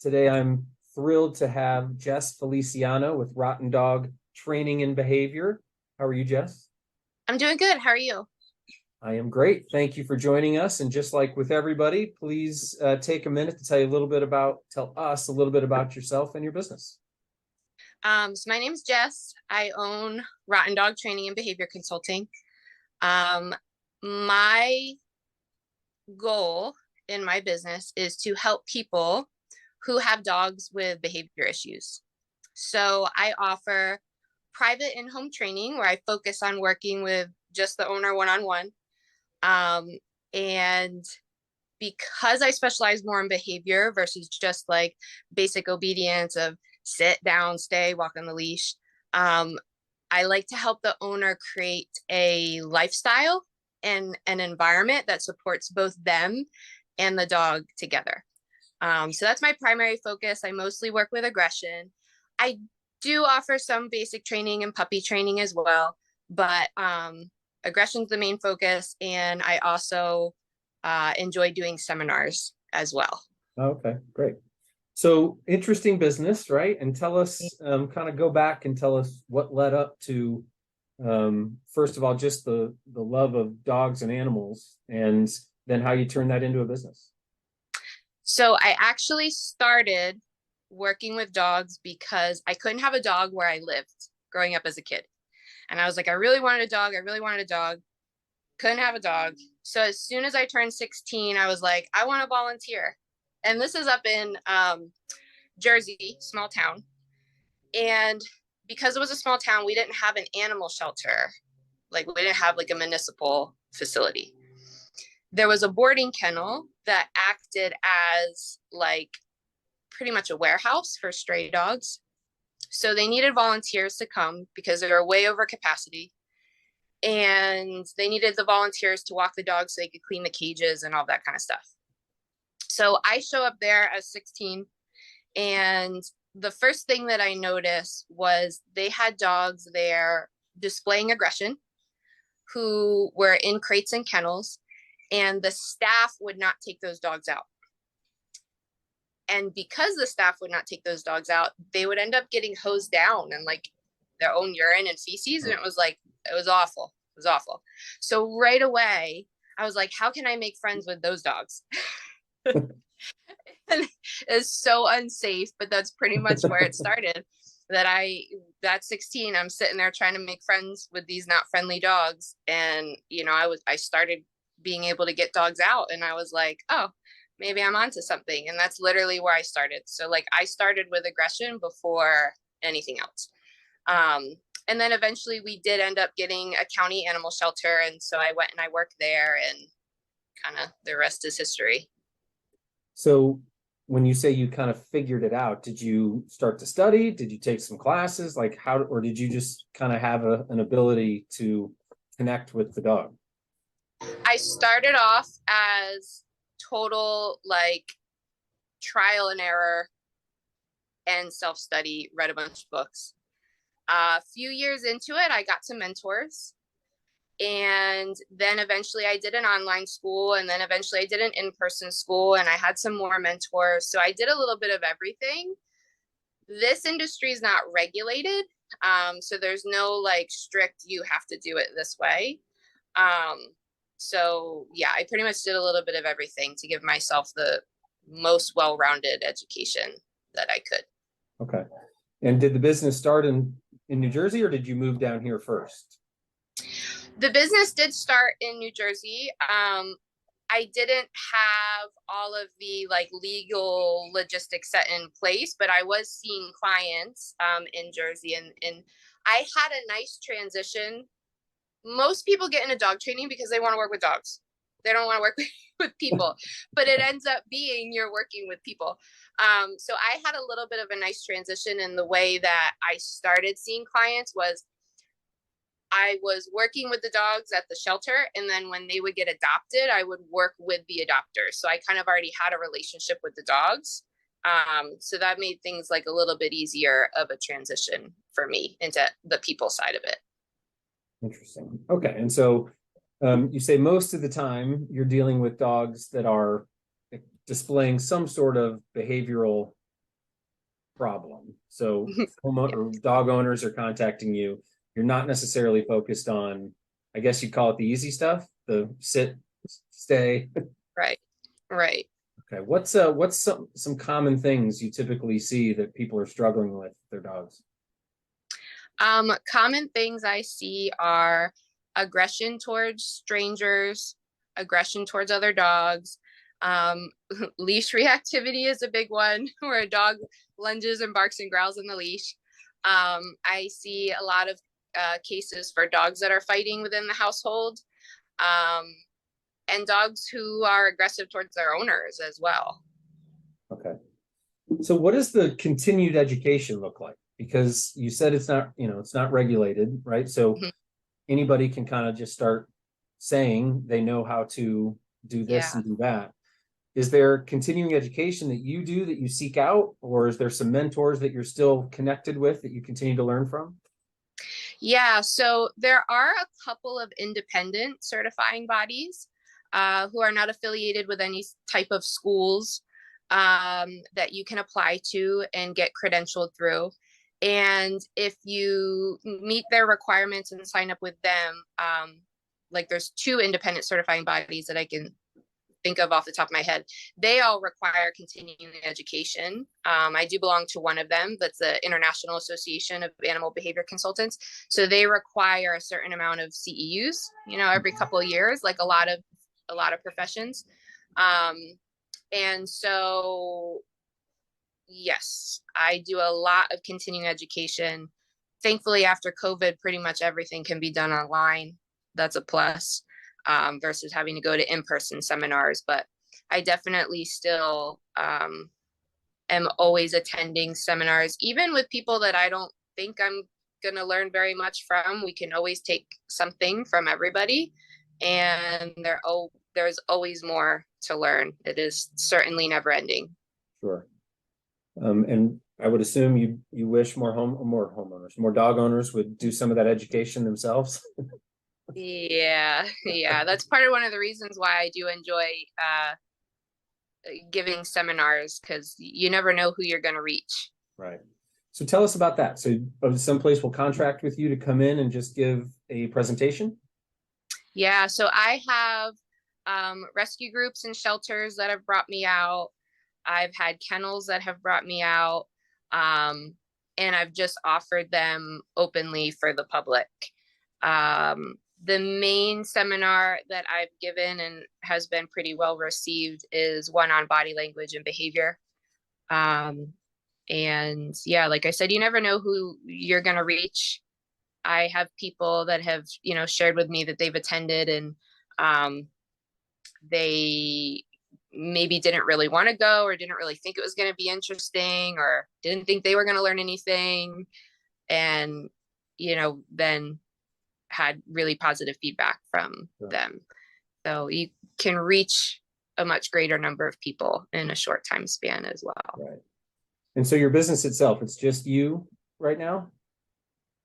Today, I'm thrilled to have Jess Feliciano with RotNDog Training and Behavior. How are you, Jess? I'm doing good. How are you? I am great. Thank you for joining us. And just like with everybody, please take a minute to tell us a little bit about yourself and your business. So my name is Jess. I own RotNDog Training and Behavior Consulting. My goal in my business is to help people who have dogs with behavior issues. So I offer private in-home training where I focus on working with just the owner one-on-one. And because I specialize more in behavior versus just like basic obedience of sit down, stay, walk on the leash, I like to help the owner create a lifestyle and an environment that supports both them and the dog together. So that's my primary focus. I mostly work with aggression. I do offer some basic training and puppy training as well, but aggression's the main focus. And I also enjoy doing seminars as well. Okay, great. So interesting business, right? And tell us, kind of go back and tell us what led up to, first of all, just the love of dogs and animals, and then how you turned that into a business. So I actually started working with dogs because I couldn't have a dog where I lived growing up as a kid. And I was like, I really wanted a dog. I really wanted a dog. Couldn't have a dog. So as soon as I turned 16, I was like, I want to volunteer. And this is up in Jersey, small town. And because it was a small town, we didn't have an animal shelter. Like we didn't have like a municipal facility. There was a boarding kennel that acted as like pretty much a warehouse for stray dogs. So they needed volunteers to come because they were way over capacity. And they needed the volunteers to walk the dogs so they could clean the cages and all that kind of stuff. So I show up there as 16, and the first thing that I noticed was they had dogs there displaying aggression who were in crates and kennels, and the staff would not take those dogs out. And because the staff would not take those dogs out, they would end up getting hosed down and like their own urine and feces. And it was awful. It was awful. So right away, I was like, how can I make friends with those dogs? It's so unsafe, but that's pretty much where it started. That's 16, I'm sitting there trying to make friends with these not friendly dogs. And, I started being able to get dogs out, and I was like, oh, maybe I'm onto something. And that's literally where I started. So like I started with aggression before anything else. And then eventually we did end up getting a county animal shelter. And so I went and I worked there, and kind of the rest is history. So when you say you kind of figured it out, did you start to study? Did you take some classes? Like how, or did you just kind of have an ability to connect with the dog? I started off as total like trial and error and self-study, read a bunch of books. A few years into it, I got some mentors. And then eventually I did an online school, and then eventually I did an in-person school, and I had some more mentors. So I did a little bit of everything. This industry is not regulated. So there's no like strict, you have to do it this way. So yeah, I pretty much did a little bit of everything to give myself the most well-rounded education that I could. Okay. And did the business start in New Jersey, or did you move down here first? The business did start in New Jersey. I didn't have all of the like legal logistics set in place, but I was seeing clients in Jersey, and I had a nice transition. Most people get into dog training because they want to work with dogs. They don't want to work with people, but it ends up being you're working with people. So I had a little bit of a nice transition in the way that I started seeing clients was I was working with the dogs at the shelter, and then when they would get adopted, I would work with the adopters. So I kind of already had a relationship with the dogs. So that made things like a little bit easier of a transition for me into the people side of it. Interesting. Okay. And so you say most of the time you're dealing with dogs that are displaying some sort of behavioral problem. So or dog owners are contacting you. You're not necessarily focused on, I guess you call it the easy stuff, the sit, stay. Right. Right. Okay. What's some common things you typically see that people are struggling with their dogs? Common things I see are aggression towards strangers, aggression towards other dogs. Um, Leash reactivity is a big one where a dog lunges and barks and growls on the leash. I see a lot of cases for dogs that are fighting within the household, and dogs who are aggressive towards their owners as well. Okay. So what does the continued education look like? Because you said it's not, it's not regulated, right? So Mhm. anybody can kind of just start saying they know how to do this Yeah. and do that. Is there continuing education that you do that you seek out, or is there some mentors that you're still connected with that you continue to learn from? Yeah, so there are a couple of independent certifying bodies who are not affiliated with any type of schools that you can apply to and get credentialed through. And if you meet their requirements and sign up with them, like there's two independent certifying bodies that I can think of off the top of my head. They all require continuing education. I do belong to one of them. That's the International Association of Animal Behavior Consultants. So they require a certain amount of CEUs, every couple of years, like a lot of professions. And so, yes, I do a lot of continuing education. Thankfully, after COVID, pretty much everything can be done online. That's a plus, versus having to go to in-person seminars. But I definitely still am always attending seminars, even with people that I don't think I'm going to learn very much from. We can always take something from everybody, and there's always more to learn. It is certainly never ending. Sure. And I would assume you wish more homeowners, more dog owners would do some of that education themselves. Yeah, yeah, that's part of one of the reasons why I do enjoy giving seminars, because you never know who you're going to reach. Right. So tell us about that. So someplace will contract with you to come in and just give a presentation? Yeah, so I have rescue groups and shelters that have brought me out. I've had kennels that have brought me out, and I've just offered them openly for the public. The main seminar that I've given and has been pretty well received is one on body language and behavior. And yeah, like I said, you never know who you're going to reach. I have people that have, shared with me that they've attended, and they maybe didn't really want to go, or didn't really think it was going to be interesting, or didn't think they were going to learn anything. And, then had really positive feedback from them. So you can reach a much greater number of people in a short time span as well. Right. And so your business itself, it's just you right now?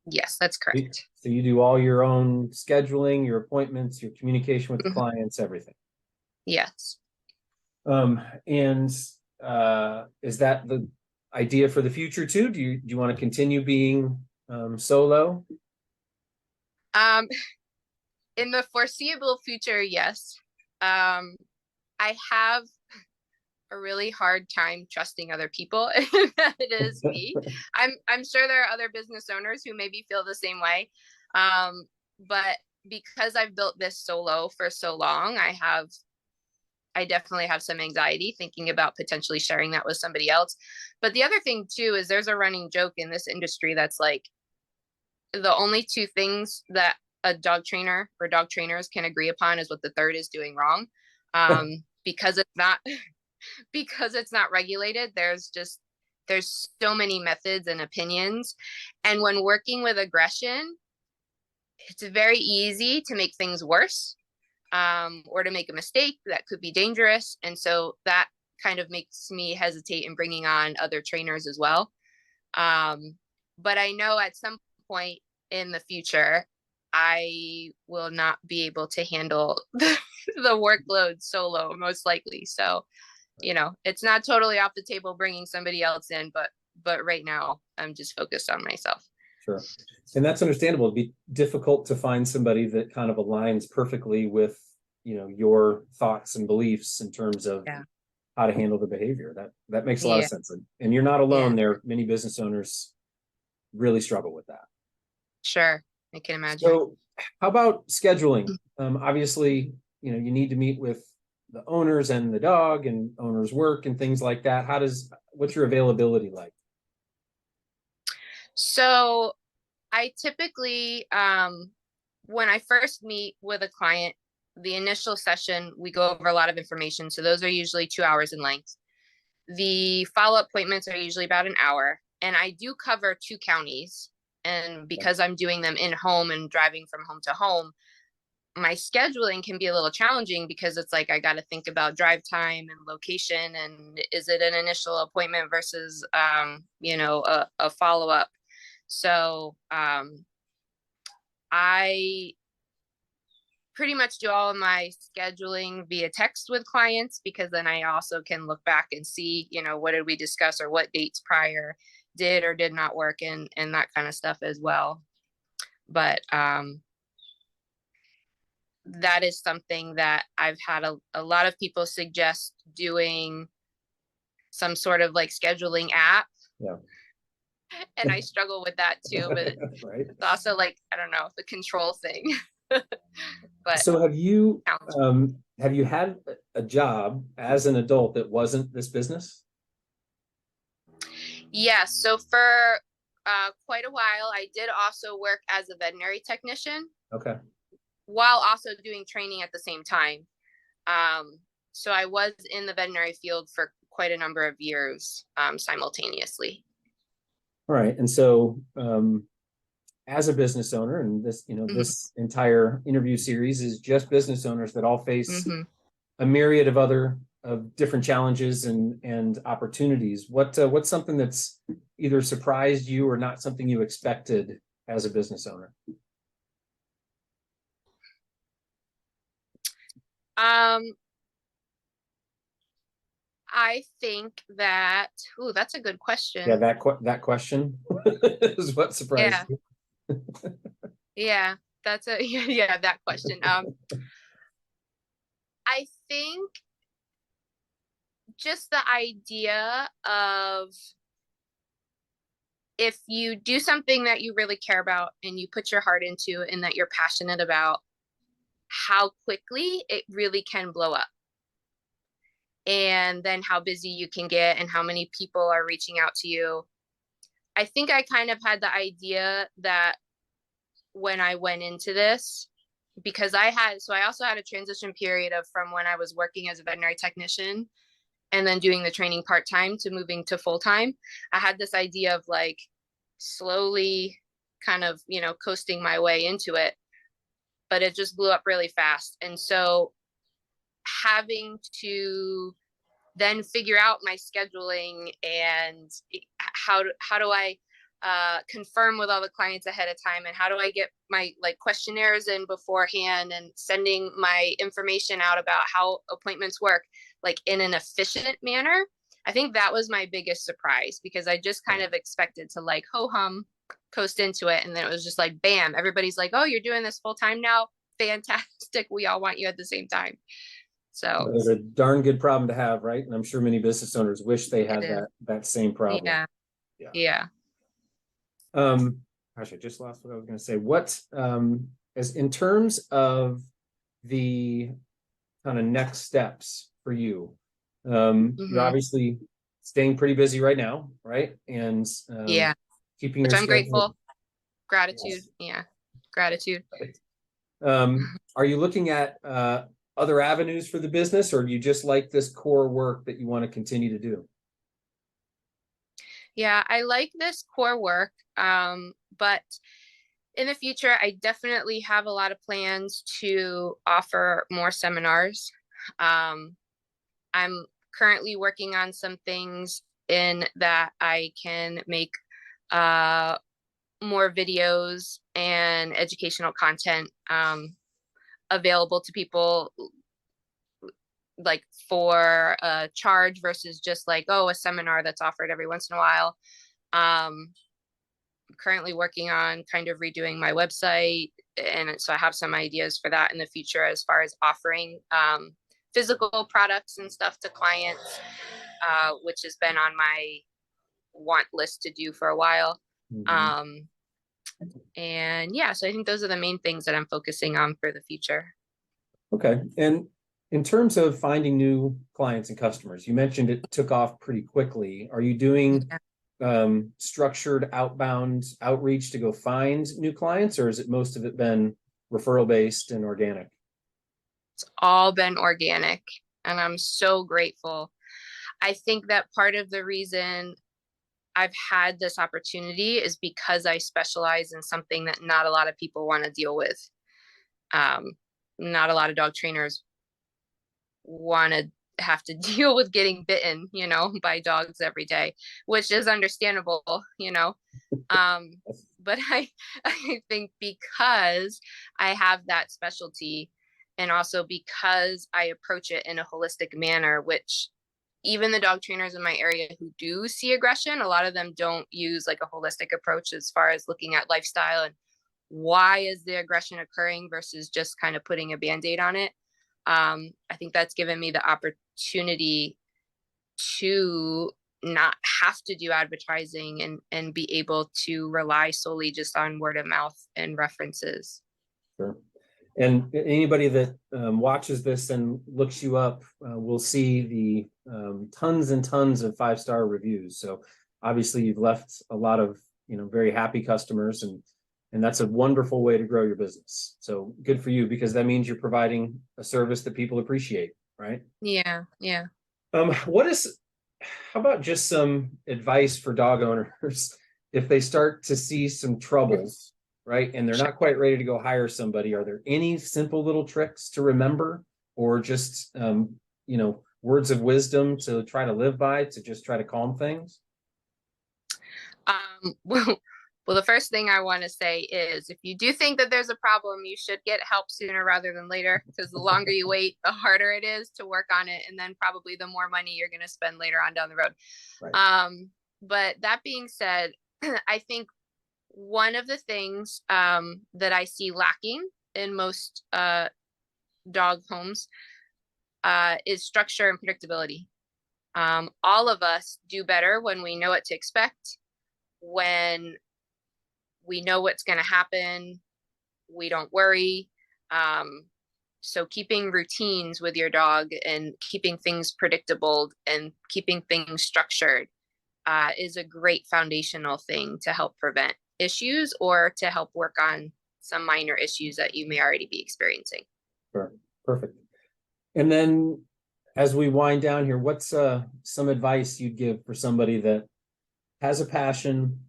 Yes, that's correct. So you do all your own scheduling, your appointments, your communication with the clients, everything. Yes. And is that the idea for the future too? Do you want to continue being solo? In the foreseeable future, yes. I have a really hard time trusting other people. It is me. I'm sure there are other business owners who maybe feel the same way. But because I've built this solo for so long, I definitely have some anxiety thinking about potentially sharing that with somebody else. But the other thing too is there's a running joke in this industry that's like, the only two things that a dog trainer or dog trainers can agree upon is what the third is doing wrong. Because it's not regulated. There's so many methods and opinions. And when working with aggression, it's very easy to make things worse, or to make a mistake that could be dangerous. And so that kind of makes me hesitate in bringing on other trainers as well. But I know at some point in the future, I will not be able to handle the workload solo, most likely. So, it's not totally off the table bringing somebody else in, but but right now I'm just focused on myself. Sure. And that's understandable. It'd be difficult to find somebody that kind of aligns perfectly with, your thoughts and beliefs in terms of Yeah. how to handle the behavior. That makes a lot of Yeah. sense. And you're not alone Yeah. there. Many business owners really struggle with that. Sure. I can imagine. So how about scheduling? Obviously, you need to meet with the owners and the dog and owners work and things like that. What's your availability like? So I typically, when I first meet with a client, the initial session, we go over a lot of information. So those are usually 2 hours in length. The follow-up appointments are usually about an hour, and I do cover 2 counties. And because I'm doing them in home and driving from home to home, my scheduling can be a little challenging because it's like I got to think about drive time and location, and is it an initial appointment versus a follow-up. So I pretty much do all of my scheduling via text with clients, because then I also can look back and see, what did we discuss or what dates prior did or did not work, and that kind of stuff as well. But that is something that I've had a lot of people suggest doing, some sort of like scheduling app. Yeah. And I struggle with that too, but Right. it's also like, I don't know, the control thing. But So have you had a job as an adult that wasn't this business? yeah, so for quite a while, I did also work as a veterinary technician. Okay. While also doing training at the same time. So I was in the veterinary field for quite a number of years simultaneously. All right. And so as a business owner, and this, this entire interview series is just business owners that all face a myriad of different challenges and opportunities. What's something that's either surprised you or not something you expected as a business owner? I think that, that's a good question. Yeah, that question is what surprised Yeah. you. Yeah, yeah, that question. I think just the idea of, if you do something that you really care about and you put your heart into and that you're passionate about, how quickly it really can blow up. And then how busy you can get and how many people are reaching out to you. I think I kind of had the idea that when I went into this, because I also had a transition period of from when I was working as a veterinary technician and then doing the training part-time to moving to full-time. I had this idea of like slowly kind of, coasting my way into it, but it just blew up really fast. And so having to then figure out my scheduling and how do I confirm with all the clients ahead of time, and how do I get my like questionnaires in beforehand and sending my information out about how appointments work like in an efficient manner. I think that was my biggest surprise, because I just kind of expected to like ho-hum coast into it, and then it was just like bam, everybody's like, oh, you're doing this full time now, fantastic, we all want you at the same time. So it's a darn good problem to have, right? And I'm sure many business owners wish they had that same problem. Yeah. Yeah. Gosh, I just lost what I was going to say. What as in terms of the kind of next steps for you, you're obviously staying pretty busy right now, right? And yeah, keeping which your I'm schedule. grateful. Gratitude. Yes. Yeah, gratitude. Are you looking at other avenues for the business, or do you just like this core work that you want to continue to do? Yeah, I like this core work, but in the future, I definitely have a lot of plans to offer more seminars. I'm currently working on some things in that I can make more videos and educational content available to people, like for a charge versus just like, oh, a seminar that's offered every once in a while. I'm currently working on kind of redoing my website. And so I have some ideas for that in the future as far as offering physical products and stuff to clients, which has been on my want list to do for a while. Mhm. And yeah, so I think those are the main things that I'm focusing on for the future. Okay. And in terms of finding new clients and customers, you mentioned it took off pretty quickly. Are you doing structured outbound outreach to go find new clients, or is it most of it been referral based and organic? It's all been organic, and I'm so grateful. I think that part of the reason I've had this opportunity is because I specialize in something that not a lot of people want to deal with. Um, Not a lot of dog trainers want to have to deal with getting bitten, by dogs every day, which is understandable. Um, but I think because I have that specialty, and also because I approach it in a holistic manner, which even the dog trainers in my area who do see aggression, a lot of them don't use like a holistic approach as far as looking at lifestyle and why is the aggression occurring versus just kind of putting a band-aid on it. I think that's given me the opportunity to not have to do advertising and be able to rely solely just on word of mouth and references. Sure. And anybody that watches this and looks you up will see the tons and tons of 5-star reviews. So obviously you've left a lot of very happy customers, and that's a wonderful way to grow your business. So good for you, because that means you're providing a service that people appreciate, right? Yeah, yeah. How about just some advice for dog owners if they start to see some troubles, right? And they're not quite ready to go hire somebody. Are there any simple little tricks to remember, or just, words of wisdom to try to live by, to just try to calm things? Well, the first thing I want to say is if you do think that there's a problem, you should get help sooner rather than later, because the longer you wait, the harder it is to work on it. And then probably the more money you're going to spend later on down the road. Right. But that being said, I think one of the things that I see lacking in most dog homes is structure and predictability. All of us do better when we know what to expect, when we know what's going to happen, we don't worry. So keeping routines with your dog and keeping things predictable and keeping things structured is a great foundational thing to help prevent issues or to help work on some minor issues that you may already be experiencing. Sure. Perfect. And then as we wind down here, what's some advice you'd give for somebody that has a passion,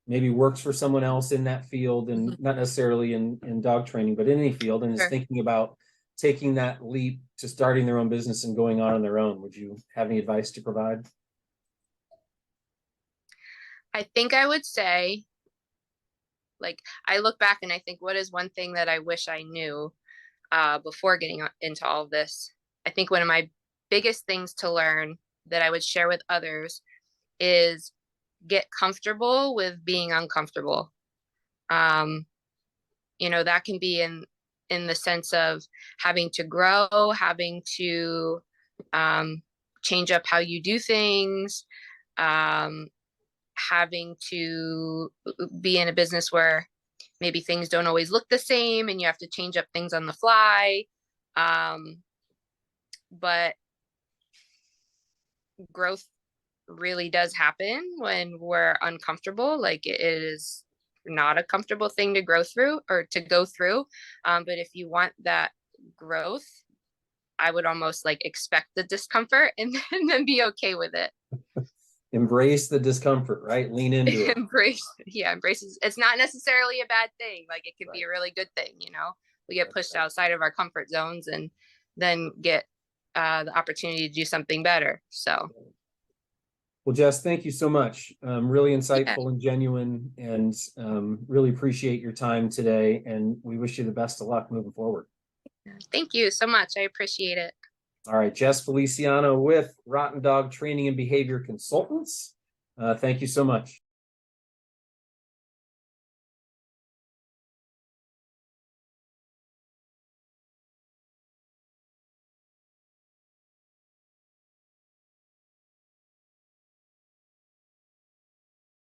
maybe works for someone else in that field, and not necessarily in dog training, but in any field, and is thinking about taking that leap to starting their own business and going on their own? Would you have any advice to provide? I think I would say, like, I look back and I think, what is one thing that I wish I knew before getting into all of this? I think one of my biggest things to learn that I would share with others is get comfortable with being uncomfortable. That can be in the sense of having to grow, having to change up how you do things, having to be in a business where maybe things don't always look the same and you have to change up things on the fly. But growth really does happen when we're uncomfortable. Like, it is not a comfortable thing to grow through or to go through. But if you want that growth, I would almost like expect the discomfort and then be okay with it. Embrace the discomfort, right? Lean into it. Embrace it's not necessarily a bad thing. Like, it could be a really good thing. We get pushed outside of our comfort zones and then get the opportunity to do something better. So well, Jess, thank you so much. Really insightful and genuine, and really appreciate your time today, and we wish you the best of luck moving forward. Thank you so much. I appreciate it. All right, Jess Feliciano with RotNDog Training and Behavior Consultants. Thank you so much.